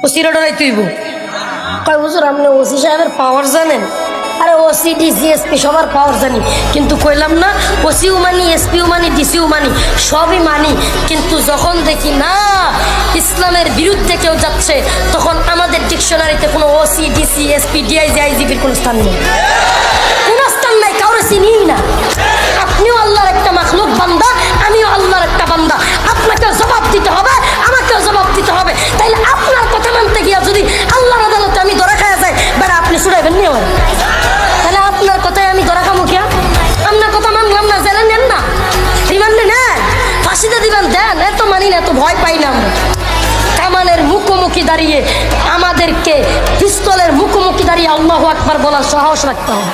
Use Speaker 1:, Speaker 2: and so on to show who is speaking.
Speaker 1: ওসিরা ডরাই তুইব কয় হুজুর আপনি ওসি সাহেবের পাওয়ার জানেন? আরে ওসি ডিসি এসপি সবার পাওয়ার জানি, কিন্তু কইলাম না ওসিও মানি এসপিও মানি ডিসিও মানি সবই মানি, কিন্তু যখন দেখি না ইসলামের বিরুদ্ধে কেউ যাচ্ছে তখন আমাদের ডিকশনারিতে কোনো ওসি ডিসি এসপি ডিআইজি আইজিপির কোনো স্থান নেই, কোনো স্থান নাই, কাউরে চিনি না। আপনিও আল্লাহর একটা মাখলুক বান্দা, আমিও আল্লাহর একটা বান্দা, আপনাকেও জবাব দিতে হবে, আমাকেও জবাব দিতে হবে। তাইলে আপনার কথা মানতে গিয়া যদি আল্লাহর আদালতে আমি ধরা খাওয়া যায়, বেড়া আপনি ছুড়াইবেন নিয়ে হয়, তাহলে আপনার কথায় আমি ধরা খামো কিয়া? আপনার কথা মানলাম না, জেলে নেন না, রিমান্ডে নেন, ফাঁসিতে দিবেন দেন, এত মানি না, এত ভয় পাই না আমরা। কামানের মুখোমুখি দাঁড়িয়ে আমাদেরকে পিস্তলের মুখোমুখি দাঁড়িয়ে আল্লাহু আকবার বলার সাহস রাখতে হবে।